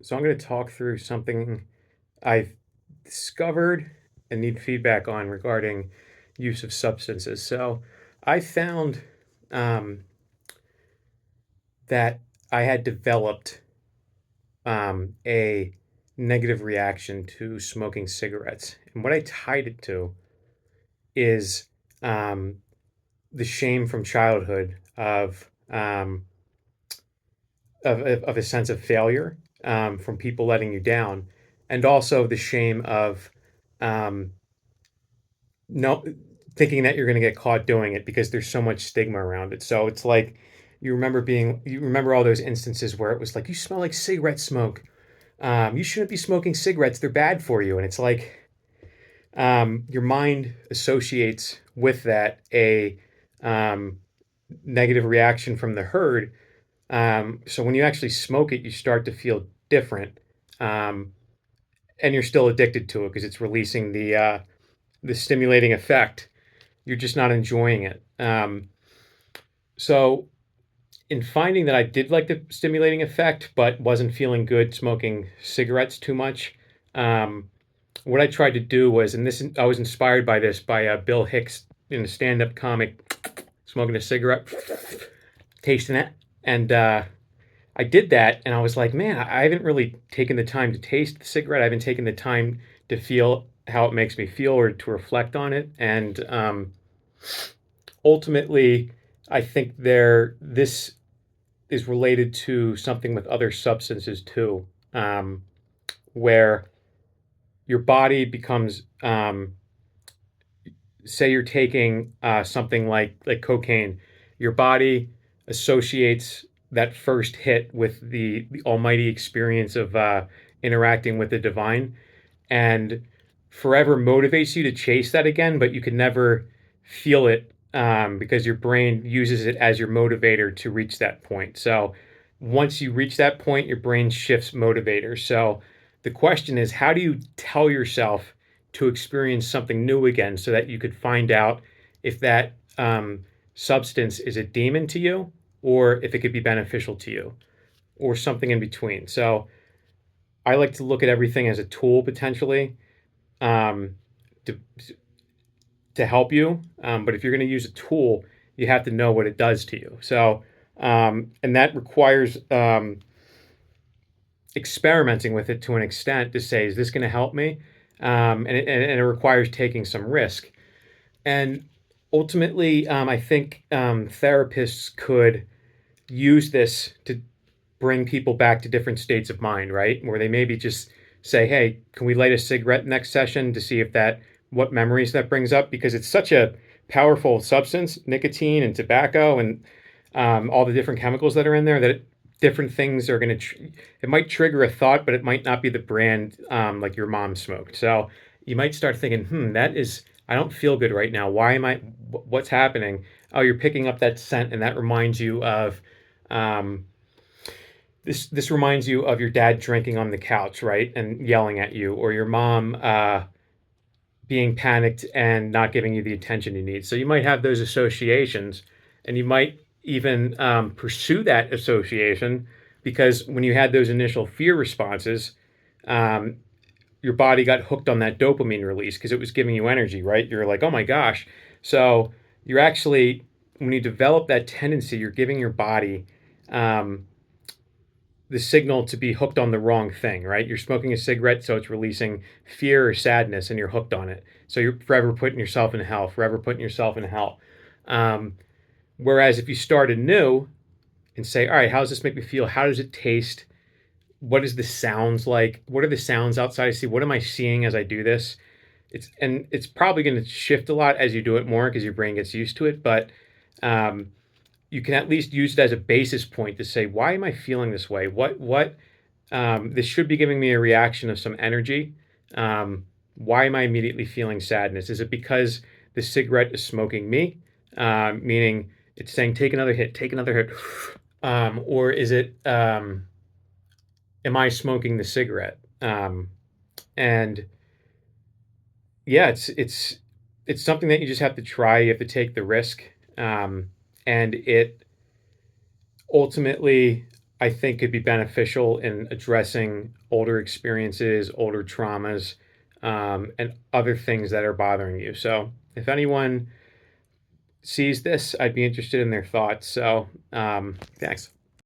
So I'm going to talk through something I've discovered and need feedback on regarding use of substances. So I found um, that I had developed a negative reaction to smoking cigarettes. And what I tied it to is um, the shame from childhood of a sense of failure from people letting you down, and also the shame of um, no thinking that you're going to get caught doing it because there's so much stigma around it. So it's like you remember all those instances where it was like you smell like cigarette smoke. You shouldn't be smoking cigarettes; they're bad for you. And it's like your mind associates with that a um, negative reaction from the herd. So when you actually smoke it, you start to feel different, um, and you're still addicted to it because it's releasing the stimulating effect. You're just not enjoying it. So in finding that I did like the stimulating effect, but wasn't feeling good smoking cigarettes too much, um, what I tried to do was, and this I was inspired by this by Bill Hicks in a stand-up comic, smoking a cigarette, tasting it, and I did that, and I was like, man, I haven't really taken the time to taste the cigarette. I haven't taken the time to feel how it makes me feel or to reflect on it, and ultimately, I think this is related to something with other substances too, where your body becomes, say, you're taking something like cocaine, your body associates that first hit with the almighty experience of interacting with the divine, and forever motivates you to chase that again, but you can never feel it because your brain uses it as your motivator to reach that point. So once you reach that point, your brain shifts motivator. So the question is, how do you tell yourself to experience something new again so that you could find out if that substance is a demon to you or if it could be beneficial to you or something in between? So I like to look at everything as a tool potentially um, to to help you. But if you're going to use a tool, you have to know what it does to you. So, and that requires experimenting with it to an extent to say, is this going to help me? And it requires taking some risk. And ultimately, I think therapists could use this to bring people back to different states of mind, right? Where they maybe just say, hey, can we light a cigarette next session to see if that, what memories that brings up? Because it's such a powerful substance, nicotine and tobacco and all the different chemicals that are in there that different things are going to, it might trigger a thought, but it might not be the brand like your mom smoked. So you might start thinking, that is, I don't feel good right now. Why am I, what's happening? Oh, you're picking up that scent and that reminds you of, um, this reminds you of your dad drinking on the couch, right, and yelling at you, or your mom being panicked and not giving you the attention you need. So you might have those associations, and you might even pursue that association because when you had those initial fear responses, um, your body got hooked on that dopamine release because it was giving you energy, right? You're like, oh my gosh. So you're actually, when you develop that tendency, you're giving your body um, the signal to be hooked on the wrong thing, right? You're smoking a cigarette, so it's releasing fear or sadness, and you're hooked on it. So you're forever putting yourself in hell, forever putting yourself in hell. Um, Whereas if you start anew and say, all right, how does this make me feel? How does it taste? What is the sounds like? What are the sounds outside I see? What am I seeing as I do this? It's probably going to shift a lot as you do it more because your brain gets used to it. But um, you can at least use it as a basis point to say, why am I feeling this way? What this should be giving me a reaction of some energy. Why am I immediately feeling sadness? Is it because the cigarette is smoking me? Meaning it's saying, take another hit. Or is it, am I smoking the cigarette? And yeah, it's something that you just have to try. You have to take the risk. And it ultimately, I think could be beneficial in addressing older experiences, older traumas, and other things that are bothering you. So, if anyone sees this, I'd be interested in their thoughts. So, thanks.